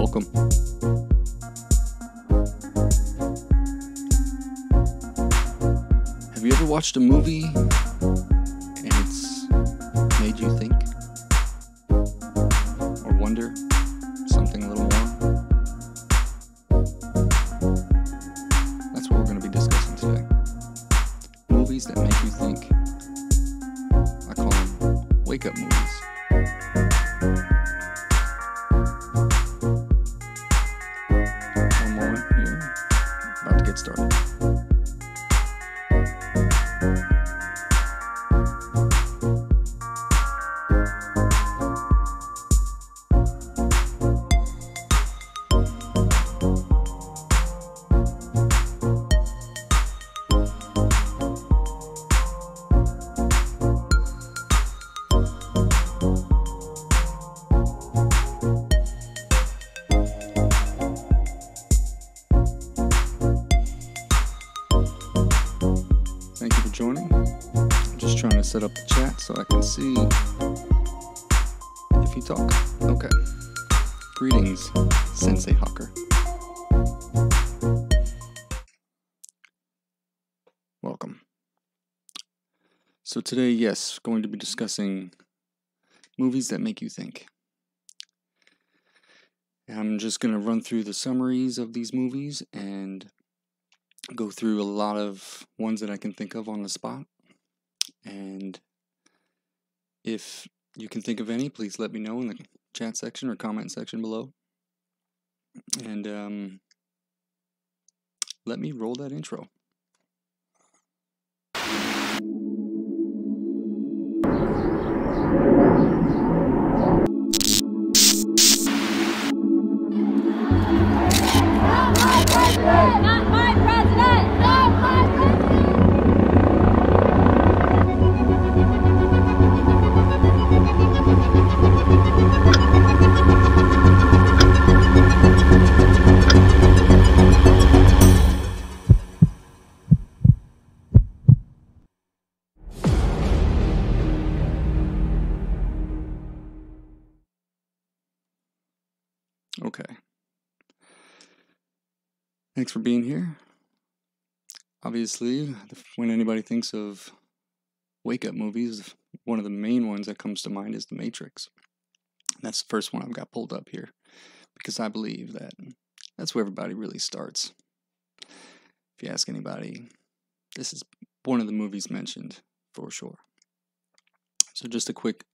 welcome. Have you ever watched a movie and it's made you think or wonder something a little more? That's what we're going to be discussing today. Movies that make you think. I call them wake-up movies. One moment here. About to get started. Thank you for joining. I'm just trying to set up the chat so I can see if you talk. Okay. Greetings, Sensei Hawker. Welcome. So today, yes, going to be discussing movies that make you think. I'm just going to run through the summaries of these movies and go through a lot of ones that I can think of on the spot. And if you can think of any, please let me know in the chat section or comment section below. And let me roll that intro. Not my president! Not my president! Okay. Thanks for being here. Obviously, when anybody thinks of wake-up movies, one of the main ones that comes to mind is The Matrix. That's the first one I've got pulled up here because I believe that that's where everybody really starts. If you ask anybody, this is one of the movies mentioned for sure. So just a quick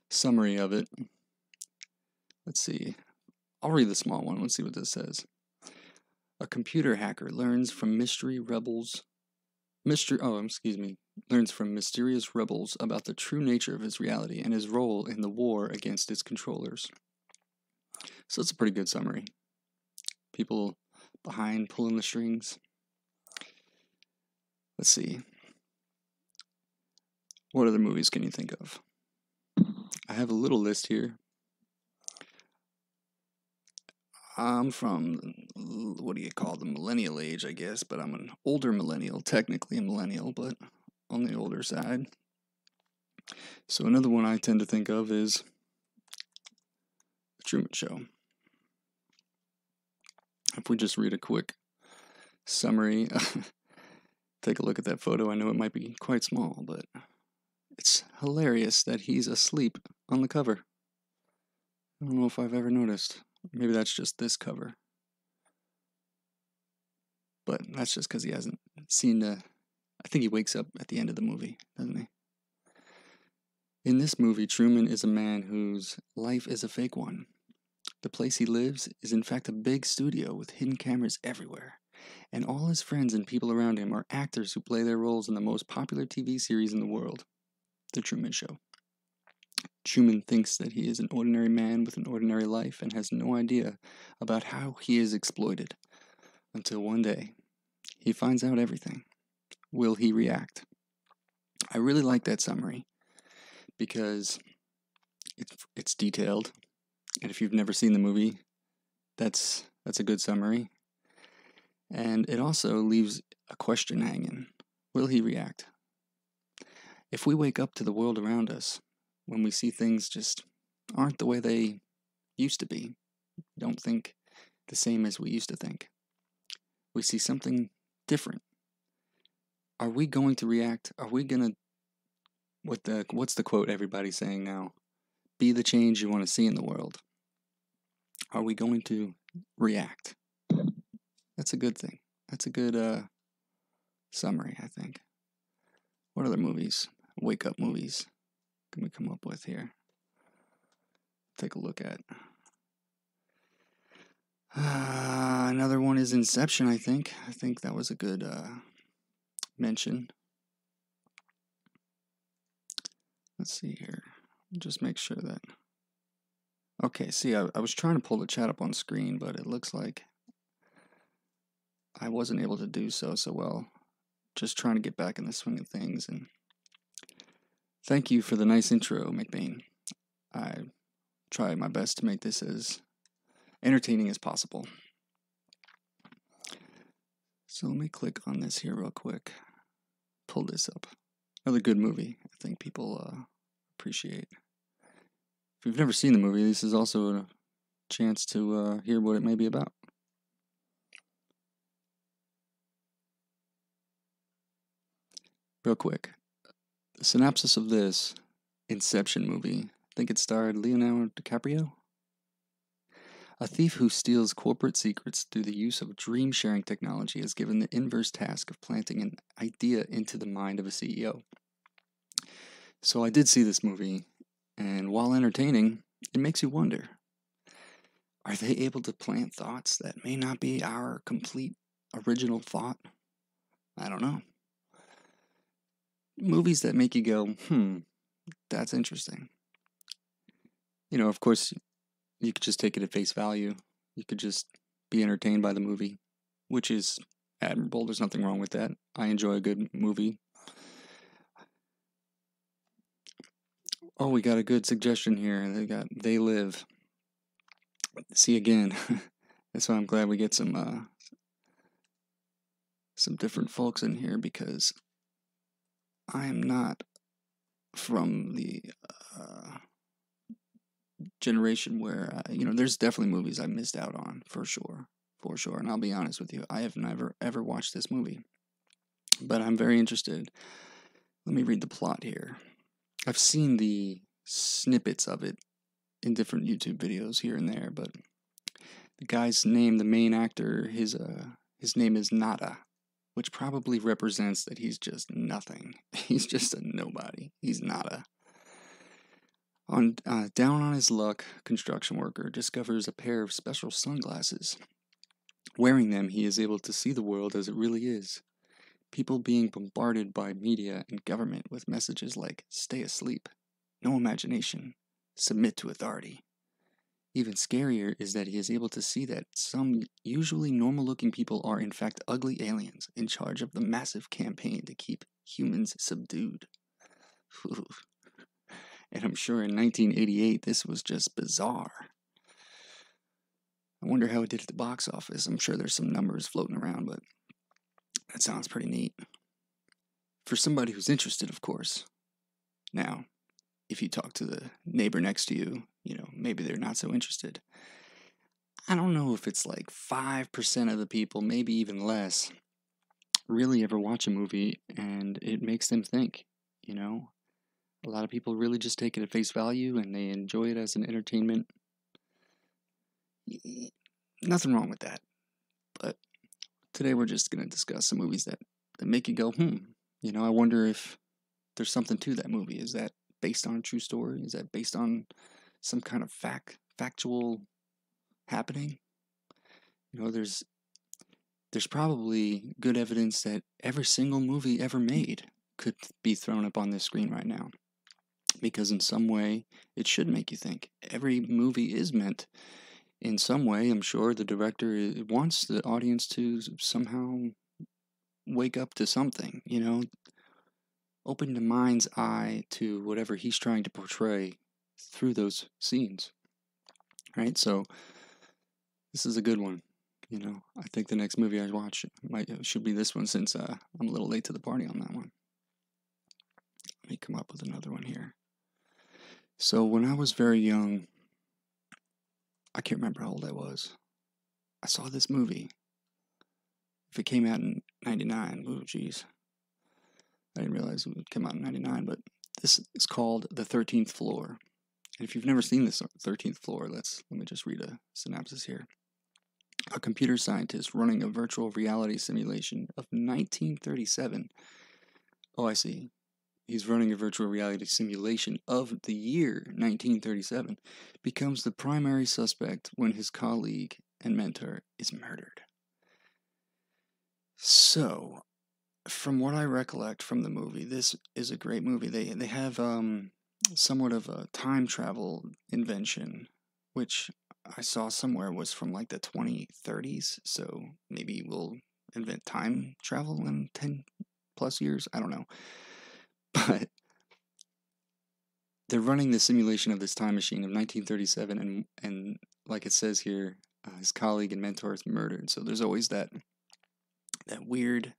summary of it. Let's see. I'll read the small one. Let's see what this says. A computer hacker learns from learns from mysterious rebels about the true nature of his reality and his role in the war against its controllers. So it's a pretty good summary. People behind pulling the strings. Let's see. What other movies can you think of? I have a little list here. I'm from, what do you call the millennial age, I guess, but I'm an older millennial, technically a millennial, but on the older side. So another one I tend to think of is The Truman Show. If we just read a quick summary, take a look at that photo. I know it might be quite small, but it's hilarious that he's asleep on the cover. I don't know if I've ever noticed. Maybe that's just this cover. But that's just because he hasn't seen I think he wakes up at the end of the movie, doesn't he? In this movie, Truman is a man whose life is a fake one. The place he lives is in fact a big studio with hidden cameras everywhere. And all his friends and people around him are actors who play their roles in the most popular TV series in the world, The Truman Show. Truman thinks that he is an ordinary man with an ordinary life and has no idea about how he is exploited. Until one day, he finds out everything. Will he react? I really like that summary because it's detailed. And if you've never seen the movie, that's a good summary. And it also leaves a question hanging. Will he react? If we wake up to the world around us, when we see things just aren't the way they used to be, We don't think the same as we used to think. We see something different. Are we going to react? Are we going to, what's the quote everybody's saying now? Be the change you want to see in the world. Are we going to react? That's a good thing. That's a good summary, I think. What other movies, wake up movies, can we come up with here? Take a look at. Another one is Inception, I think. I think that was a good mention. Let's see here. Just make sure that... Okay, see, I was trying to pull the chat up on screen, but it looks like I wasn't able to do so well. Just trying to get back in the swing of things. And thank you for the nice intro, McBain. I tried my best to make this as entertaining as possible. So let me click on this here real quick. Pull this up. Another good movie. I think people appreciate. If you've never seen the movie, this is also a chance to hear what it may be about. Real quick, the synopsis of this Inception movie, I think it starred Leonardo DiCaprio. A thief who steals corporate secrets through the use of dream-sharing technology is given the inverse task of planting an idea into the mind of a CEO. So I did see this movie, and while entertaining, it makes you wonder, are they able to plant thoughts that may not be our complete original thought? I don't know. Movies that make you go, that's interesting. You know, of course, you could just take it at face value. You could just be entertained by the movie, which is admirable. There's nothing wrong with that. I enjoy a good movie. Oh, we got a good suggestion here. They Live. See, again, that's why I'm glad we get some different folks in here, because I am not from the generation where, there's definitely movies I missed out on, for sure. And I'll be honest with you, I have never, ever watched this movie. But I'm very interested. Let me read the plot here. I've seen the snippets of it in different YouTube videos here and there, but the guy's name, the main actor, his name is Nada, which probably represents that he's just nothing. He's just a nobody. He's Nada. Down on his luck, construction worker discovers a pair of special sunglasses. Wearing them, he is able to see the world as it really is. People being bombarded by media and government with messages like, stay asleep, no imagination, submit to authority. Even scarier is that he is able to see that some usually normal-looking people are in fact ugly aliens in charge of the massive campaign to keep humans subdued. And I'm sure in 1988 this was just bizarre. I wonder how it did at the box office. I'm sure there's some numbers floating around, but that sounds pretty neat. For somebody who's interested, of course. Now, if you talk to the neighbor next to you, maybe they're not so interested. I don't know if it's like 5% of the people, maybe even less, really ever watch a movie and it makes them think, A lot of people really just take it at face value and they enjoy it as an entertainment. Nothing wrong with that. But today we're just going to discuss some movies that make you go, I wonder if there's something to that movie. Is that based on a true story? Is that based on some kind of factual happening? There's probably good evidence that every single movie ever made could be thrown up on this screen right now. Because in some way, it should make you think. Every movie is meant, in some way, I'm sure the director wants the audience to somehow wake up to something, open the mind's eye to whatever he's trying to portray through those scenes, right? So this is a good one. I think the next movie I watch should be this one, since I'm a little late to the party on that one. Let me come up with another one here. So when I was very young, I can't remember how old I was. I saw this movie. If it came out in 99, ooh, jeez. I didn't realize it would come out in 99, but this is called The 13th Floor. And if you've never seen this 13th Floor, let me just read a synopsis here. A computer scientist running a virtual reality simulation of 1937. Oh, I see. He's running a virtual reality simulation of the year 1937, becomes the primary suspect when his colleague and mentor is murdered. So, from what I recollect from the movie, this is a great movie. They have somewhat of a time travel invention, which I saw somewhere was from like the 2030s. So maybe we'll invent time travel in 10 plus years. I don't know. But they're running the simulation of this time machine of 1937, and like it says here, his colleague and mentor is murdered. So there's always that weird,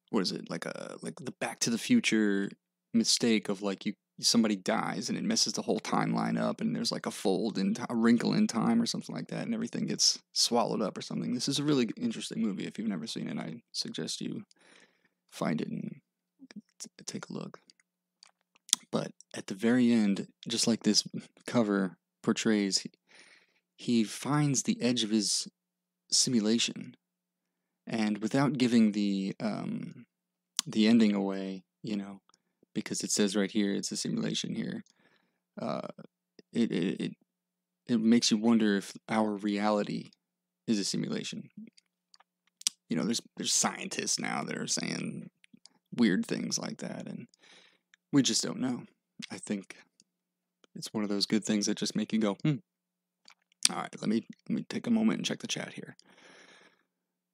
what is it, like the Back to the Future mistake of like somebody dies and it messes the whole timeline up, and there's like a wrinkle in time or something like that, and everything gets swallowed up or something. This is a really interesting movie. If you've never seen it, I suggest you find it and take a look. But at the very end, just like this cover portrays, he finds the edge of his simulation, and without giving the ending away, because it says right here it's a simulation here. It makes you wonder if our reality is a simulation. There's scientists now that are saying weird things like that, and we just don't know. I think it's one of those good things that just make you go, All right, let me take a moment and check the chat here.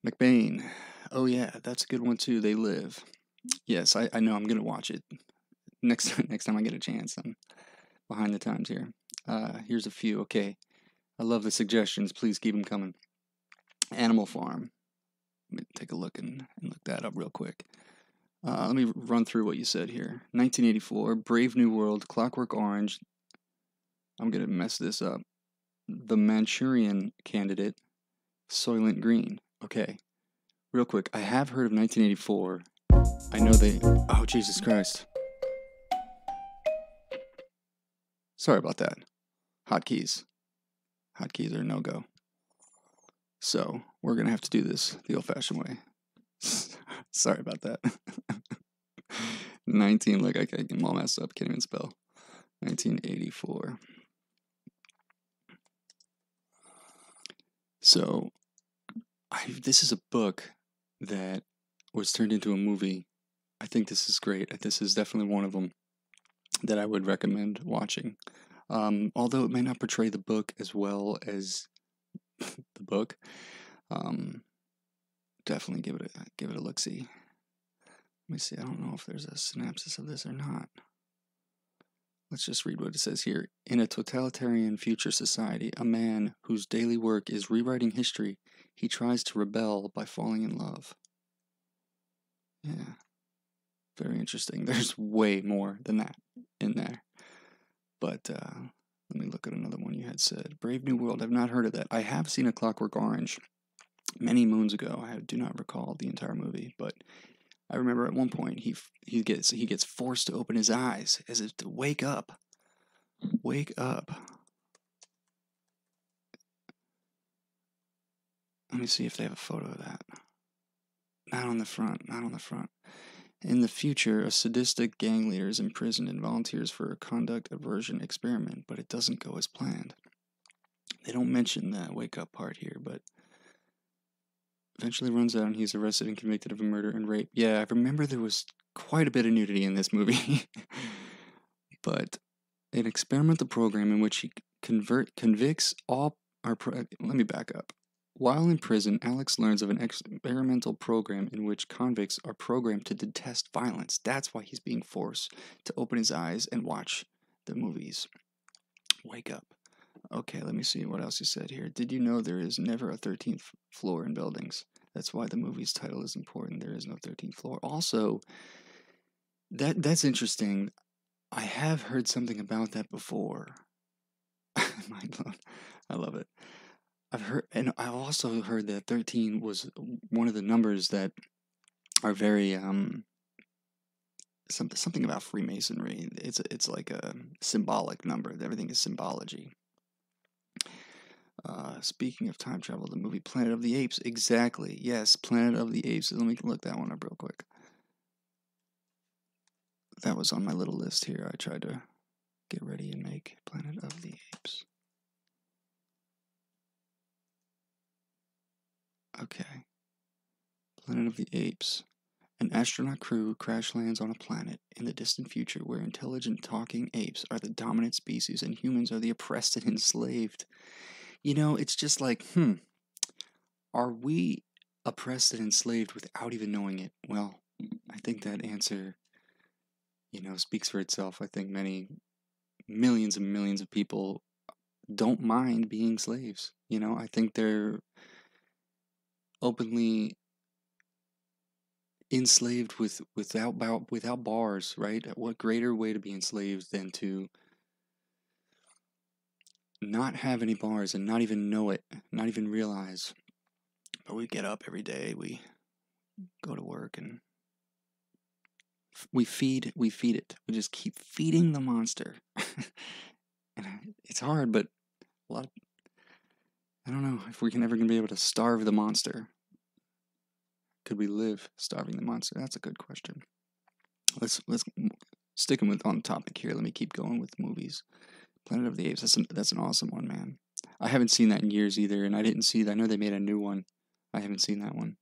McBain. Oh yeah, that's a good one too. They Live. Yes, I know. I'm gonna watch it next time I get a chance. I'm behind the times here. Here's a few. Okay, I love the suggestions. Please keep them coming. Animal Farm. Let me take a look and look that up real quick. Let me run through what you said here. 1984, Brave New World, Clockwork Orange. I'm gonna mess this up. The Manchurian Candidate, Soylent Green. Okay, real quick. I have heard of 1984. I know they... Oh, Jesus Christ. Sorry about that. Hotkeys. Hotkeys are no-go. So, we're going to have to do this the old-fashioned way. Sorry about that. 19, like, I'm all messed up. Can't even spell. 1984. So, this is a book that was turned into a movie. I think this is great. This is definitely one of them that I would recommend watching. Although it may not portray the book as well as the book, definitely give it a look-see. Let me see. I don't know if there's a synopsis of this or not. Let's just read what it says here. In a totalitarian future society, a man whose daily work is rewriting history, he tries to rebel by falling in love. Yeah. Very interesting. There's way more than that in there. But let me look at another one you had said. Brave New World. I've not heard of that. I have seen A Clockwork Orange many moons ago. I do not recall the entire movie, but I remember at one point he gets forced to open his eyes as if to wake up. Wake up. Let me see if they have a photo of that. Not on the front. In the future, a sadistic gang leader is imprisoned and volunteers for a conduct aversion experiment, but it doesn't go as planned. They don't mention the wake-up part here, but eventually runs out and he's arrested and convicted of a murder and rape. Yeah, I remember there was quite a bit of nudity in this movie. But an experimental program in which he convicts all... Let me back up. While in prison, Alex learns of an experimental program in which convicts are programmed to detest violence. That's why he's being forced to open his eyes and watch the movies. Wake up. Okay, let me see what else you said here. Did you know there is never a 13th floor in buildings? That's why the movie's title is important. There is no 13th floor. Also, that's interesting. I have heard something about that before. Mind blown. I love it. I've also heard that 13 was one of the numbers that are very something about Freemasonry. It's like a symbolic number. Everything is symbology. Speaking of time travel, the movie Planet of the Apes. Exactly. Yes, Planet of the Apes. Let me look that one up real quick. That was on my little list here. I tried to get ready and make Planet of the Apes. Okay. Planet of the Apes. An astronaut crew crash lands on a planet in the distant future where intelligent talking apes are the dominant species and humans are the oppressed and enslaved. You know, it's just like, are we oppressed and enslaved without even knowing it? Well, I think that answer, speaks for itself. I think many millions and millions of people don't mind being slaves. I think they're openly enslaved without bars, right? What greater way to be enslaved than to not have any bars and not even know it, not even realize. But we get up every day, we go to work, and we feed it. We just keep feeding the monster. And it's hard, but I don't know if we're ever gonna be able to starve the monster. Could we live starving the monster? That's a good question. Let's sticking with on topic here. Let me keep going with movies. Planet of the Apes. That's an awesome one, man. I haven't seen that in years either, and I didn't see that. I know they made a new one. I haven't seen that one.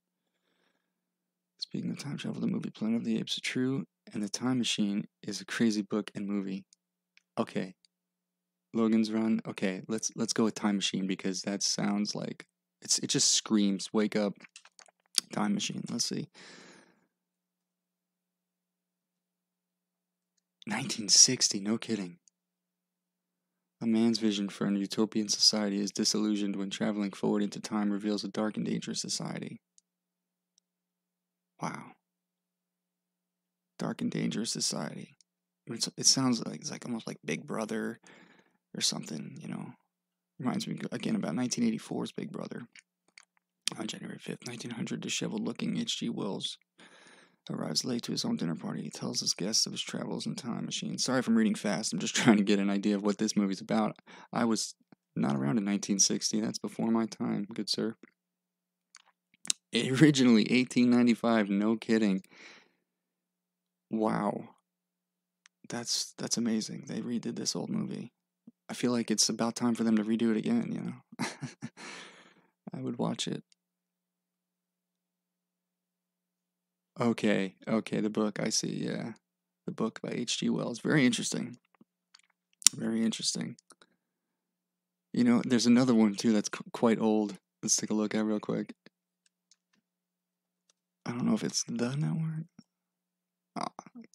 Speaking of time travel, the movie Planet of the Apes is true, and The Time Machine is a crazy book and movie. Okay. Logan's Run. Okay, let's go with Time Machine because that sounds like it just screams wake up. Time Machine. Let's see. 1960, no kidding. A man's vision for an utopian society is disillusioned when traveling forward into time reveals a dark and dangerous society. Wow. Dark and dangerous society. It sounds like it's like almost like Big Brother or something, Reminds me again about 1984's Big Brother. On January 5th, 1900, disheveled-looking H.G. Wells arrives late to his own dinner party. He tells his guests of his travels in time machine. Sorry if I'm reading fast. I'm just trying to get an idea of what this movie's about. I was not around in 1960. That's before my time, good sir. Originally, 1895. No kidding. Wow. That's amazing. They redid this old movie. I feel like it's about time for them to redo it again, I would watch it. Okay, the book, I see, yeah. The book by H.G. Wells. Very interesting. Very interesting. There's another one, too, that's quite old. Let's take a look at it real quick. I don't know if it's The Network.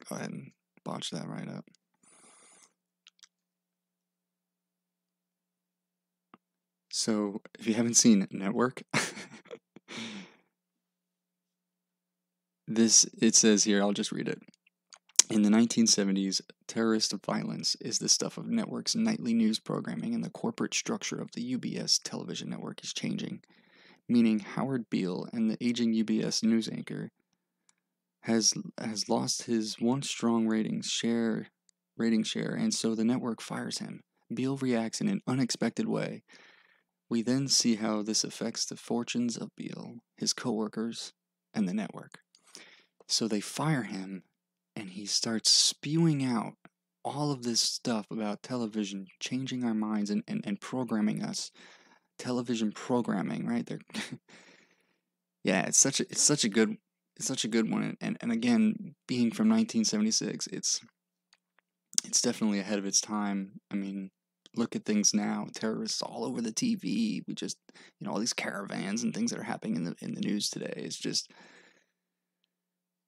Go ahead and botch that right up. So, if you haven't seen Network... It says here, I'll just read it. In the 1970s, terrorist violence is the stuff of network's nightly news programming, and the corporate structure of the UBS television network is changing, meaning Howard Beale, and the aging UBS news anchor, has lost his once strong rating share, and so the network fires him. Beale reacts in an unexpected way. We then see how this affects the fortunes of Beale, his co-workers, and the network. So they fire him, and he starts spewing out all of this stuff about television, changing our minds and programming us. Television programming, right? Yeah, it's such a good one. And again, being from 1976, it's definitely ahead of its time. I mean, look at things now. Terrorists all over the TV. We just, all these caravans and things that are happening in the news today. It's just...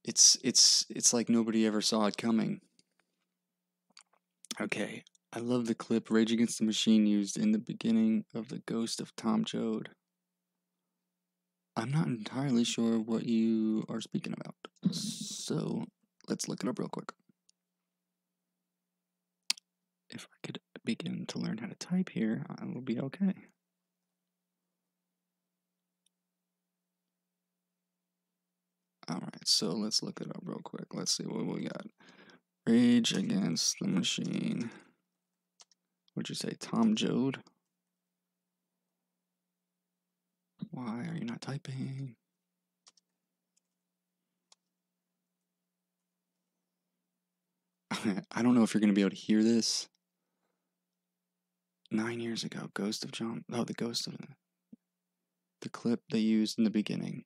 It's like nobody ever saw it coming. Okay, I love the clip Rage Against the Machine used in the beginning of The Ghost of Tom Joad. I'm not entirely sure what you are speaking about, so let's look it up real quick. If I could begin to learn how to type here, I will be okay. Alright, so let's look it up real quick. Let's see what we got. Rage Against the Machine. What'd you say, Tom Joad? Why are you not typing? I don't know if you're going to be able to hear this. 9 years ago, Ghost of John... Oh, the Ghost of... The clip they used in the beginning.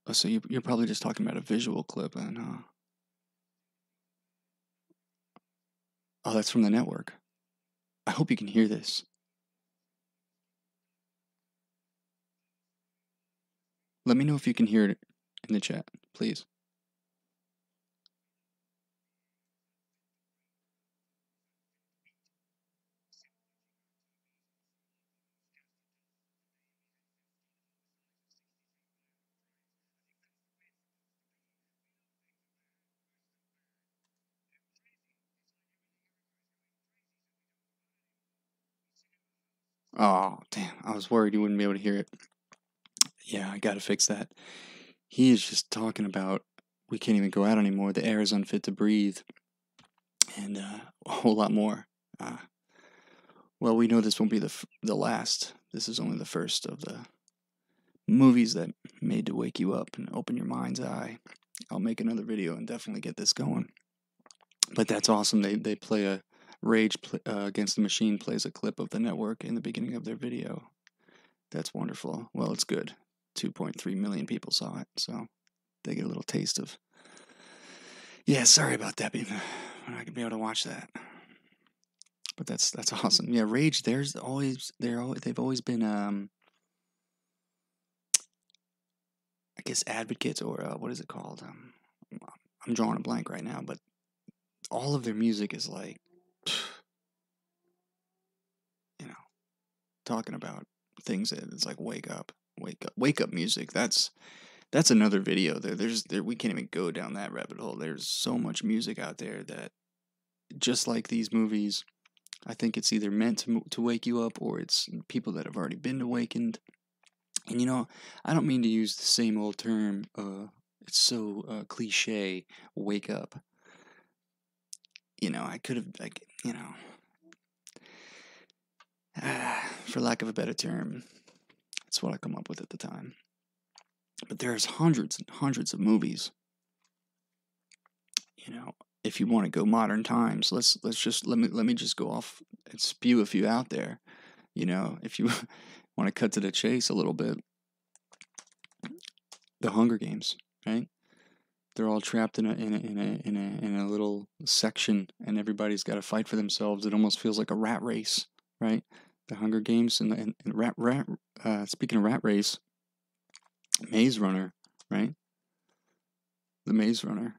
Oh, so you're probably just talking about a visual clip then, huh? Oh, that's from the network. I hope you can hear this. Let me know if you can hear it in the chat, please. Oh, damn. I was worried you wouldn't be able to hear it. Yeah, I gotta fix that. He is just talking about we can't even go out anymore. The air is unfit to breathe. And a whole lot more. Well, we know this won't be the last. This is only the first of the movies that made to wake you up and open your mind's eye. I'll make another video and definitely get this going. But that's awesome. They play a Rage Against the Machine plays a clip of the network in the beginning of their video. That's wonderful. Well, it's good. 2.3 million people saw it, so they get a little taste of. Yeah, sorry about that. We're not gonna be able to watch that. But that's awesome. Yeah, Rage. They've always been I guess advocates, or what is it called? I'm drawing a blank right now, but all of their music is like, you know, talking about things that it's like wake up music. That's another video. We can't even go down that rabbit hole. There's so much music out there that, just like these movies, I think it's either meant to wake you up, or it's people that have already been awakened. And I don't mean to use the same old term. It's so cliche. Wake up. I could have, for lack of a better term, that's what I come up with at the time. But there's hundreds and hundreds of movies. If you want to go modern times, let me just go off and spew a few out there. If you want to cut to the chase a little bit, the Hunger Games, right? They're all trapped in a little section, and everybody's got to fight for themselves. It almost feels like a rat race, right? The Hunger Games and speaking of rat race, Maze Runner, right? The Maze Runner,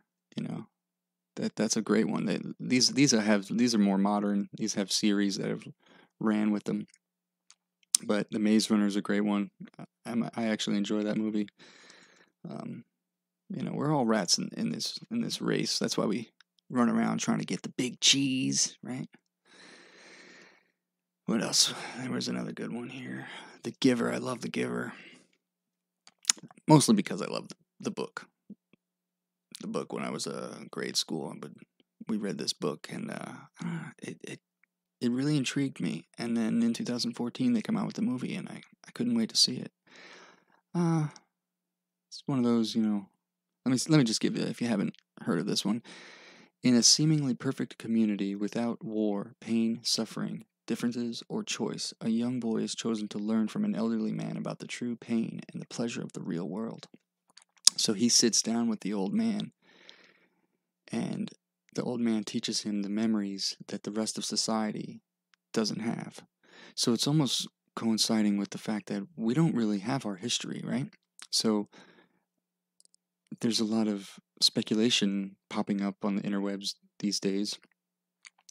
that's a great one. These are more modern. These have series that have ran with them. But the Maze Runner is a great one. I actually enjoy that movie. We're all rats in this race. That's why we run around trying to get the big cheese, right? What else? There was another good one here. The Giver. I love The Giver. Mostly because I love the book. The book when I was in grade school, but we read this book, and it really intrigued me. And then in 2014, they come out with the movie, and I couldn't wait to see it. It's one of those, Let me just give you, if you haven't heard of this one. In a seemingly perfect community without war, pain, suffering, differences, or choice, a young boy is chosen to learn from an elderly man about the true pain and the pleasure of the real world. So he sits down with the old man, and the old man teaches him the memories that the rest of society doesn't have. So it's almost coinciding with the fact that we don't really have our history, right? So there's a lot of speculation popping up on the interwebs these days.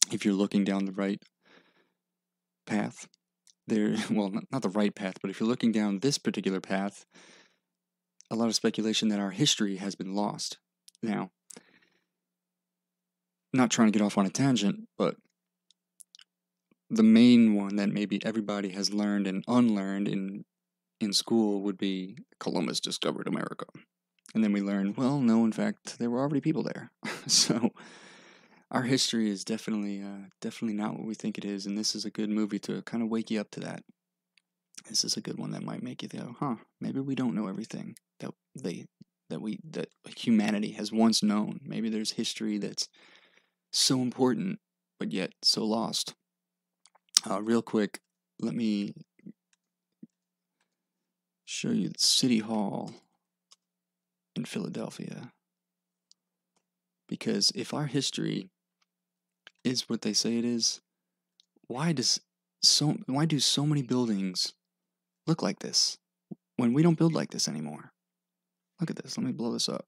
If you're looking down the right path, not the right path, but if you're looking down this particular path, a lot of speculation that our history has been lost. Now, not trying to get off on a tangent, but the main one that maybe everybody has learned and unlearned in school would be Columbus discovered America. And then we learn, well, no, in fact, there were already people there. So our history is definitely not what we think it is, and this is a good movie to kind of wake you up to that. This is a good one that might make you go, huh, maybe we don't know everything that humanity has once known. Maybe there's history that's so important, but yet so lost. Real quick, let me show you City Hall in Philadelphia. Because if our history is what they say it is, why do so many buildings look like this when we don't build like this anymore? Look at this. Let me blow this up.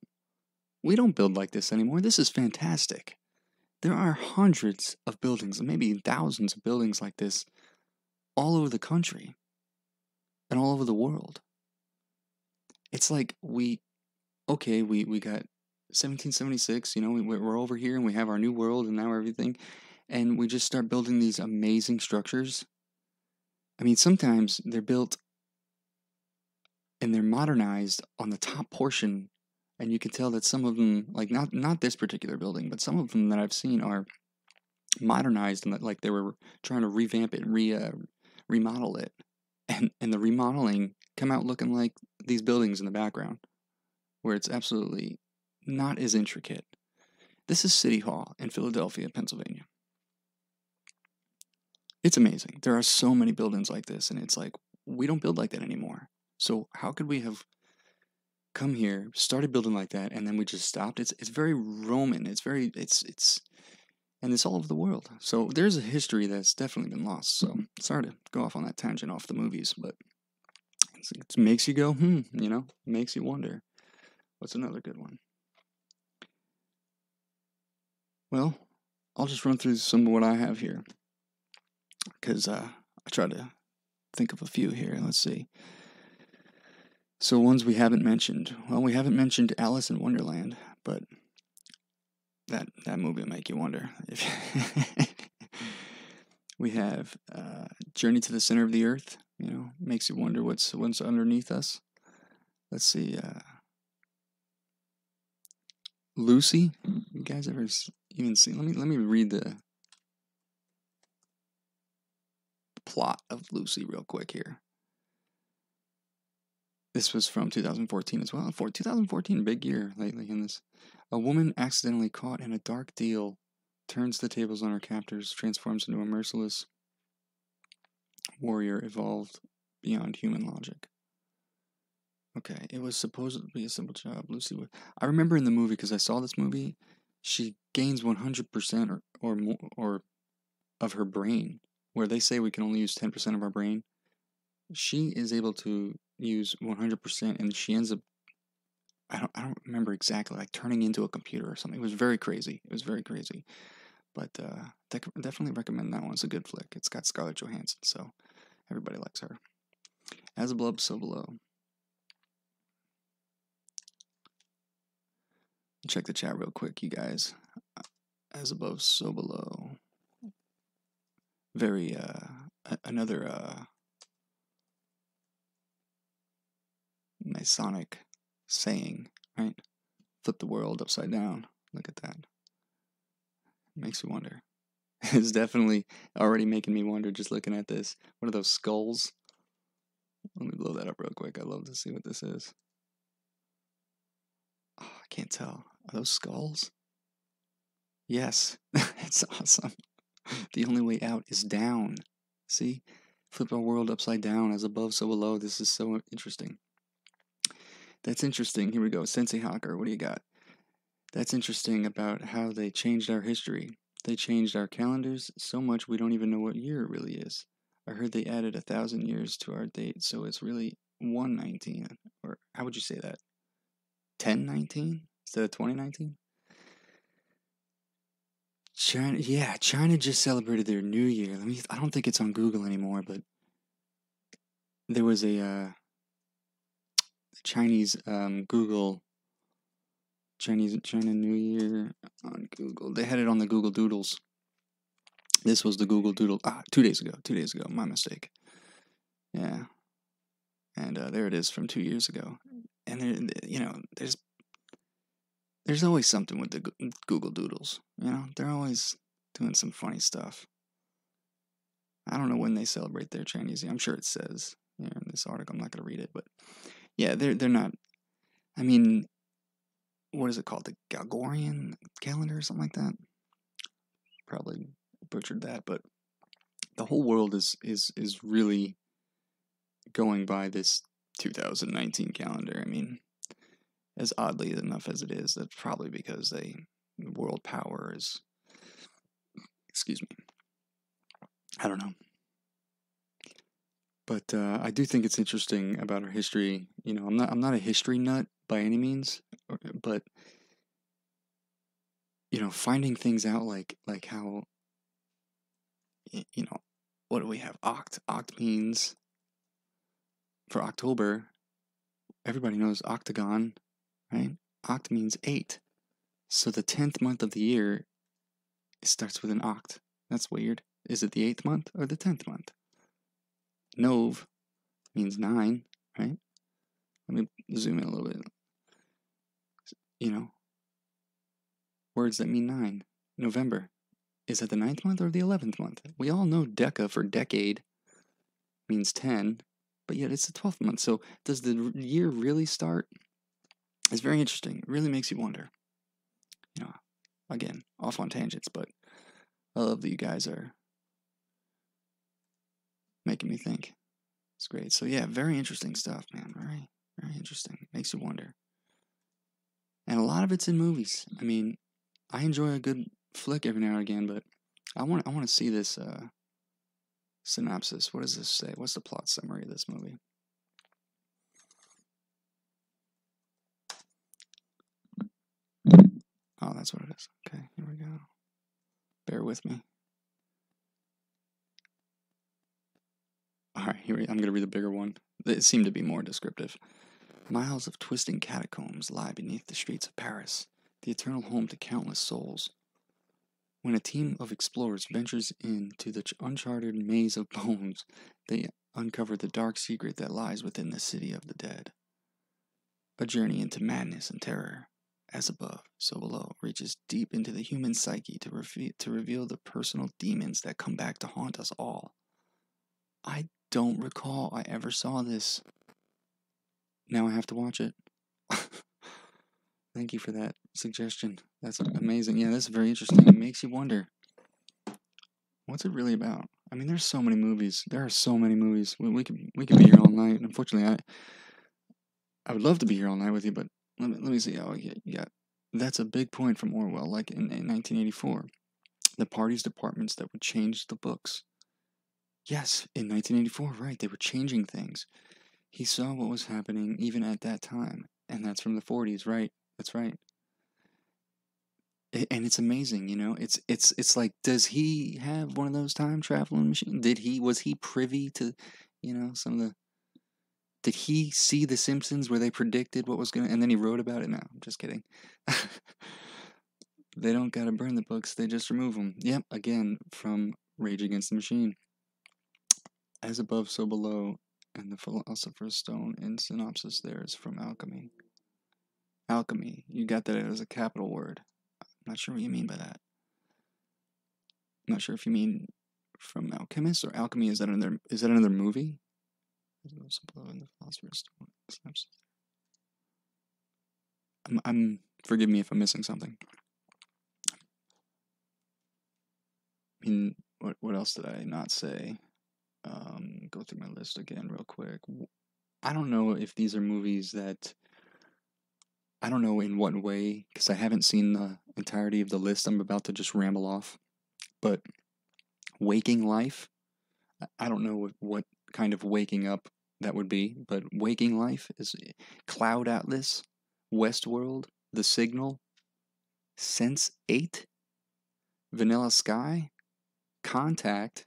We don't build like this anymore. This is fantastic. There are hundreds of buildings, maybe thousands of buildings like this all over the country and all over the world. It's like we got 1776, we're over here and we have our new world and now everything, and we just start building these amazing structures. I mean, sometimes they're built and they're modernized on the top portion, and you can tell that some of them, like not this particular building, but some of them that I've seen are modernized and like they were trying to revamp it and remodel it, and the remodeling come out looking like these buildings in the background, where it's absolutely not as intricate. This is City Hall in Philadelphia, Pennsylvania. It's amazing. There are so many buildings like this, and it's like, we don't build like that anymore. So how could we have come here, started building like that, and then we just stopped? It's very Roman. It's and it's all over the world. So there's a history that's definitely been lost. So sorry to go off on that tangent off the movies, but it makes you go, makes you wonder. What's another good one? Well, I'll just run through some of what I have here, because I tried to think of a few here. Let's see. So ones we haven't mentioned. Well, we haven't mentioned Alice in Wonderland, but that movie will make you wonder. We have Journey to the Center of the Earth. Makes you wonder what's underneath us. Let's see. Lucy. You guys ever even seen? Let me read the plot of Lucy real quick here. This was from 2014 as well. 2014, big year lately in this. A woman accidentally caught in a dark deal turns the tables on her captors, transforms into a merciless warrior evolved beyond human logic. Okay, it was supposed to be a simple job. Lucy would. I remember in the movie, because I saw this movie, she gains 100% or more of her brain, where they say we can only use 10% of our brain. She is able to use 100%, and she ends up, I don't remember exactly, like turning into a computer or something. It was very crazy. But definitely recommend that one. It's a good flick. It's got Scarlett Johansson, so everybody likes her. As above, so below. Check the chat real quick, you guys. As above, so below. Very another Masonic saying, right? Flip the world upside down. Look at that. Makes you wonder. It's definitely already making me wonder just looking at this. What are those skulls? Let me blow that up real quick. I'd love to see what this is. Oh, I can't tell. Are those skulls? Yes. It's awesome. The only way out is down. See? Flip our world upside down. As above, so below. This is so interesting. That's interesting. Here we go. Sensei Hawker, what do you got? That's interesting about how they changed our history. They changed our calendars so much we don't even know what year it really is. I heard they added 1,000 years to our date, so it's really 119. Or how would you say that? 1019 instead of 2019? China just celebrated their New Year. I don't think it's on Google anymore, but there was a Chinese Google China New Year on Google. They had it on the Google Doodles. This was the Google Doodle. 2 days ago. 2 days ago. My mistake. Yeah. And there it is from 2 years ago. And there's always something with the Google Doodles. They're always doing some funny stuff. I don't know when they celebrate their Chinese. I'm sure it says in this article. I'm not going to read it, but yeah, they're not. I mean, what is it called? The Gregorian calendar or something like that? Probably butchered that, but the whole world is really going by this 2019 calendar. I mean, as oddly enough as it is, that's probably because world power is, excuse me, I don't know. But I do think it's interesting about our history. I'm not a history nut by any means, but finding things out like how, what do we have? Oct means, for October, everybody knows octagon, right? Oct means 8. So the 10th month of the year, it starts with an oct. That's weird. Is it the 8th month or the 10th month? Nov means 9, right? Let me zoom in a little bit. Words that mean 9. November. Is it the 9th month or the 11th month? We all know deca for decade means 10, but yet it's the 12th month. So does the year really start? It's very interesting. It really makes you wonder. Again, off on tangents, but I love that you guys are making me think. It's great. So yeah, very interesting stuff, man. Very, very interesting. Makes you wonder. And a lot of it's in movies. I mean, I enjoy a good flick every now and again, but I want to see this synopsis. What does this say? What's the plot summary of this movie? Oh, that's what it is. Okay, here we go. Bear with me. All right, I'm going to read the bigger one. It seemed to be more descriptive. Miles of twisting catacombs lie beneath the streets of Paris, the eternal home to countless souls. When a team of explorers ventures into the uncharted maze of bones, they uncover the dark secret that lies within the city of the dead. A journey into madness and terror, as above, so below, reaches deep into the human psyche to reveal the personal demons that come back to haunt us all. I don't recall I ever saw this. Now I have to watch it. Thank you for that suggestion. That's amazing. Yeah, that's very interesting. It makes you wonder, what's it really about? I mean, there's so many movies. There are so many movies. We could be here all night. Unfortunately, I would love to be here all night with you, but let me see. Oh, yeah. That's a big point from Orwell. Like in 1984, the parties departments that would change the books. Yes, in 1984, right? They were changing things. He saw what was happening even at that time, and that's from the 40s, right? That's right. And it's amazing, It's like, does he have one of those time traveling machines? Was he privy to, some of the? Did he see The Simpsons where they predicted what was and then he wrote about it? No, I'm just kidding. They don't gotta burn the books; they just remove them. Yep, again from Rage Against the Machine. As above, so below, and the Philosopher's Stone in synopsis there is from Alchemy. Alchemy, you got that as a capital word. I'm not sure what you mean by that. I'm not sure if you mean from Alchemist or Alchemy. Is that another movie? Forgive me if I'm missing something. I mean, what else did I not say? Go through my list again real quick. I don't know if these are movies that, I don't know in what way, because I haven't seen the entirety of the list I'm about to just ramble off, but Waking Life, I don't know what kind of waking up that would be, but Waking Life is Cloud Atlas, Westworld, The Signal, Sense8, Vanilla Sky, Contact.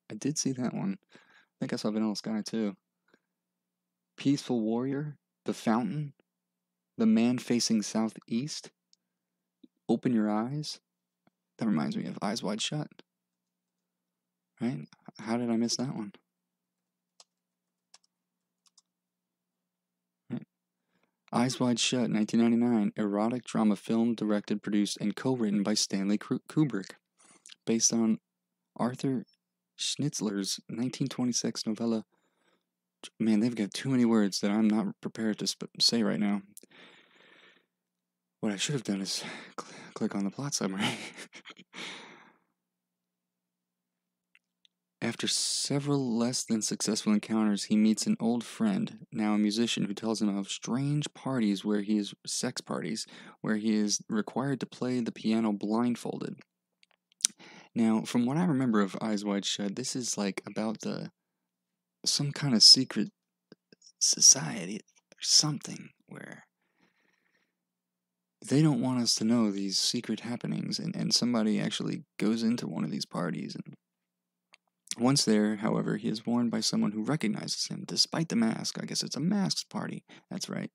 I did see that one. I think I saw Vanilla Sky too. Peaceful Warrior, The Fountain, The Man Facing Southeast, Open Your Eyes. That reminds me of Eyes Wide Shut. right? How did I miss that one? Right. Eyes Wide Shut, 1999, erotic drama film directed, produced, and co-written by Stanley Kubrick, based on Arthur Schnitzler's 1926 novella. Man, they've got too many words that I'm not prepared to say right now. What I should have done is click on the plot summary. After several less than successful encounters, he meets an old friend, now a musician, who tells him of strange parties where he is sex parties, where he is required to play the piano blindfolded. Now, from what I remember of Eyes Wide Shut, this is like about some kind of secret society or something where they don't want us to know these secret happenings, and somebody actually goes into one of these parties, and once there, however, he is warned by someone who recognizes him, despite the mask. I guess it's a masked party, that's right.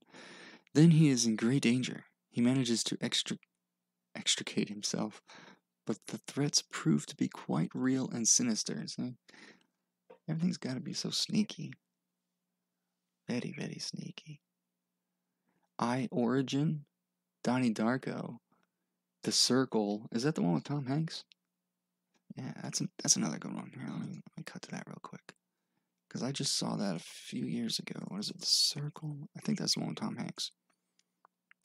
Then he is in great danger. He manages to extricate himself, but the threats prove to be quite real and sinister. So everything's got to be so sneaky. Very, very sneaky. I, Origin, Donnie Darko, The Circle. Is that the one with Tom Hanks? Yeah, that's another good one. Here, let me cut to that real quick, because I just saw that a few years ago. What is it, The Circle? I think that's the one with Tom Hanks.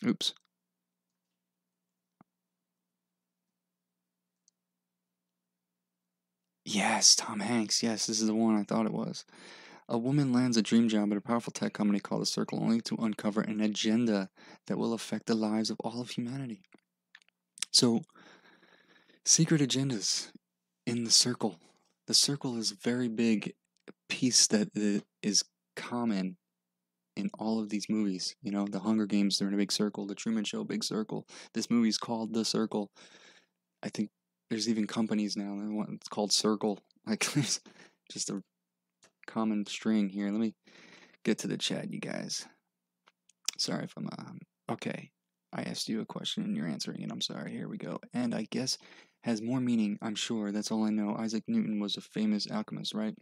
Oops. Yes, Tom Hanks. Yes, this is the one I thought it was. A woman lands a dream job at a powerful tech company called The Circle, only to uncover an agenda that will affect the lives of all of humanity. So, secret agendas in The Circle. The Circle is a very big piece that is common in all of these movies. You know, the Hunger Games, they're in a big circle. The Truman Show, big circle. This movie's called The Circle. I think there's even companies now. It's called Circle. Like, there's just a common string here. Let me get to the chat, you guys. Sorry if I'm okay. I asked you a question and you're answering it. I'm sorry. Here we go. And I guess has more meaning, I'm sure. That's all I know. Isaac Newton was a famous alchemist, right?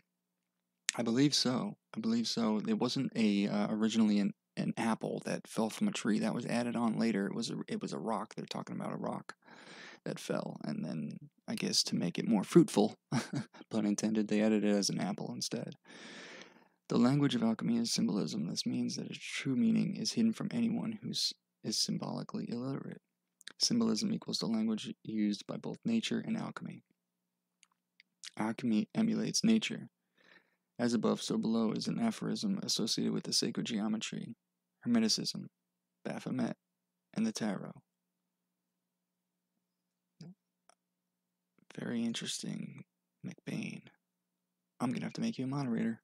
I believe so. It wasn't originally an apple that fell from a tree. That was added on later. It was a rock. They're talking about a rock that fell, and then I guess to make it more fruitful, pun intended, they added it as an apple instead. The language of alchemy is symbolism. This means that its true meaning is hidden from anyone who is symbolically illiterate. Symbolism equals the language used by both nature and alchemy. Alchemy emulates nature. As above, so below is an aphorism associated with the sacred geometry, Hermeticism, Baphomet, and the tarot. Very interesting, McBain. I'm going to have to make you a moderator.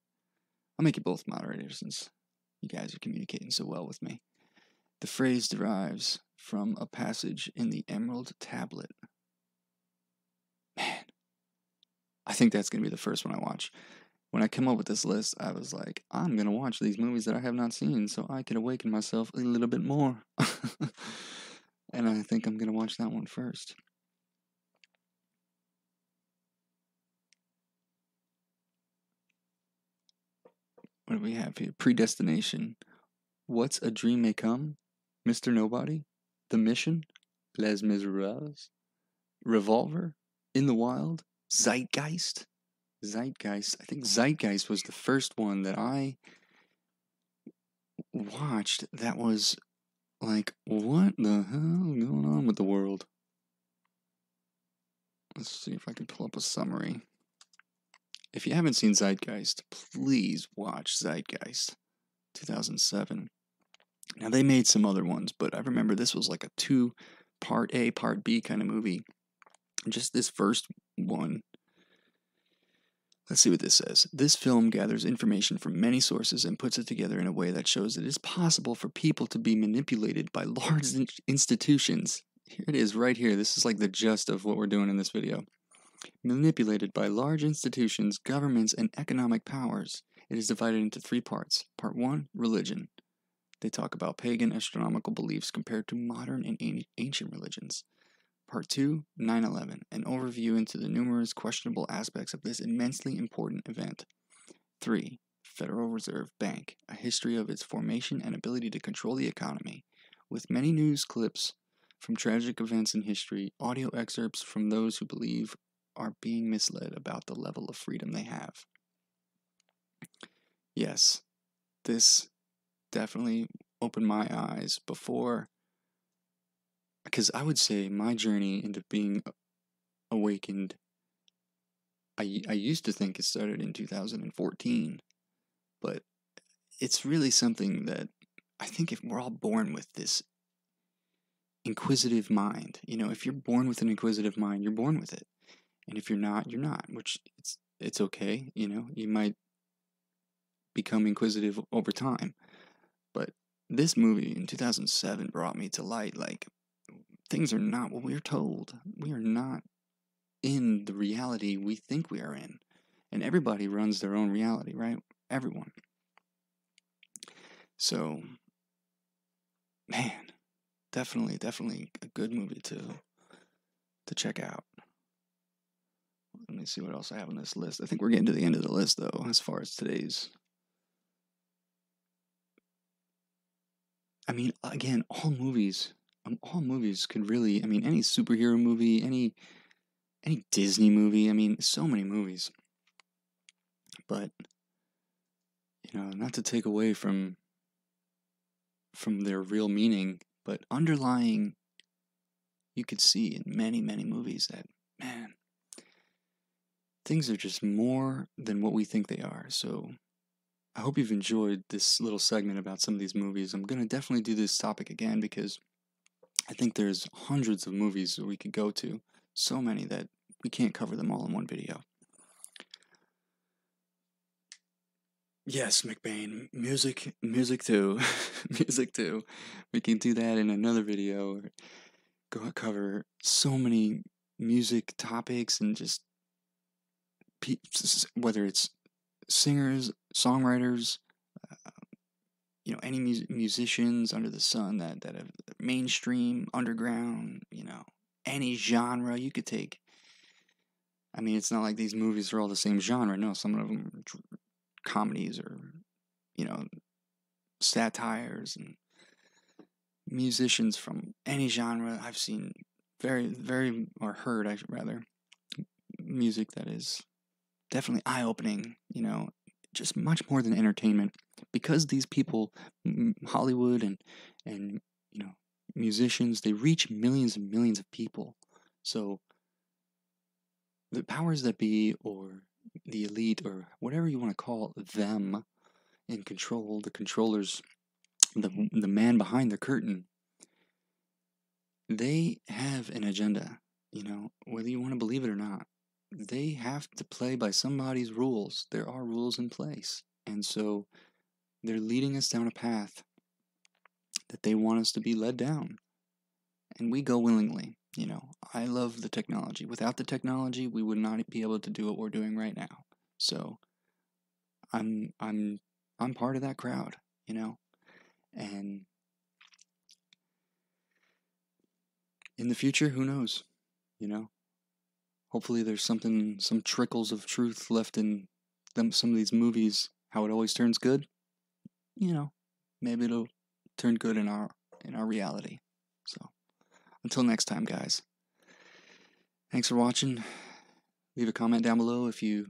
I'll make you both moderators since you guys are communicating so well with me. The phrase derives from a passage in the Emerald Tablet. Man, I think that's going to be the first one I watch. When I came up with this list, I was like, I'm going to watch these movies that I have not seen so I could awaken myself a little bit more. And I think I'm going to watch that one first. What do we have here? Predestination. What's a Dream May Come? Mr. Nobody? The Mission? Les Miserables? Revolver? In the Wild? Zeitgeist? I think Zeitgeist was the first one that I watched that was like, what the hell is going on with the world? Let's see if I can pull up a summary. If you haven't seen Zeitgeist, please watch Zeitgeist, 2007. Now, they made some other ones, but I remember this was like a part A, part B kind of movie. Just this first one. Let's see what this says. This film gathers information from many sources and puts it together in a way that shows it is possible for people to be manipulated by large institutions. Here it is right here. This is like the gist of what we're doing in this video. Manipulated by large institutions, governments, and economic powers. It is divided into 3 parts. Part 1, religion. They talk about pagan astronomical beliefs compared to modern and ancient religions. Part 2, 9/11, an overview into the numerous questionable aspects of this immensely important event. 3, Federal Reserve Bank, a history of its formation and ability to control the economy, with many news clips from tragic events in history, audio excerpts from those who believe are being misled about the level of freedom they have. Yes, this definitely opened my eyes before, because I would say my journey into being awakened, I used to think it started in 2014, but it's really something that I think if we're all born with this inquisitive mind. You know, if you're born with an inquisitive mind, you're born with it. And if you're not, you're not, which it's okay. You know, you might become inquisitive over time. But this movie in 2007 brought me to light, like, things are not what we're told. We are not in the reality we think we are in. And everybody runs their own reality, right? Everyone. So, man, definitely a good movie to check out. Let me see what else I have on this list. I think we're getting to the end of the list, though, as far as today's. I mean, again, all movies could really, I mean, any superhero movie, any Disney movie, I mean, so many movies. But, you know, not to take away from their real meaning, but underlying, you could see in many movies that, man, things are just more than what we think they are. So I hope you've enjoyed this little segment about some of these movies. I'm going to definitely do this topic again because I think there's hundreds of movies that we could go to. So many that we can't cover them all in one video. Yes, McBain, music too. Music too. We can do that in another video. Go cover so many music topics and just whether it's singers, songwriters, you know, any musicians under the sun that have mainstream, underground, you know, any genre you could take. I mean, it's not like these movies are all the same genre. No, some of them are comedies or, you know, satires, and musicians from any genre. I've seen or heard, rather, music that is definitely eye-opening, you know, just much more than entertainment, because these people, Hollywood and you know, musicians, they reach millions and millions of people. So the powers that be, or the elite, or whatever you want to call them, in control, the controllers, the man behind the curtain, they have an agenda, you know, whether you want to believe it or not. They have to play by somebody's rules. There are rules in place. And so they're leading us down a path that they want us to be led down. And we go willingly. You know, I love the technology. Without the technology, we would not be able to do what we're doing right now. So I'm part of that crowd, you know. And in the future, who knows, you know? Hopefully there's some trickles of truth left in some of these movies. How it always turns good, you know, maybe it'll turn good in our reality. So until next time, guys, thanks for watching. Leave a comment down below if you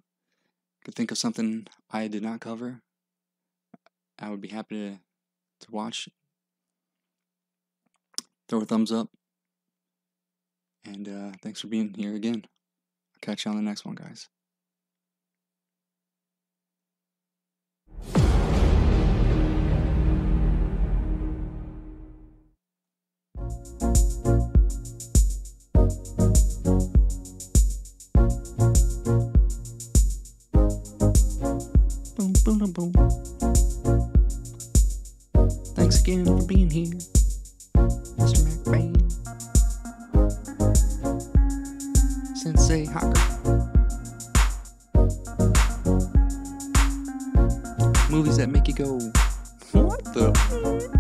could think of something I did not cover. I would be happy to watch. Throw a thumbs up. And thanks for being here again. I'll catch you on the next one, guys. Boom, boom, boom. Thanks again for being here, Mr. McBain. Sensei Hawker. Movies that make you go, what the?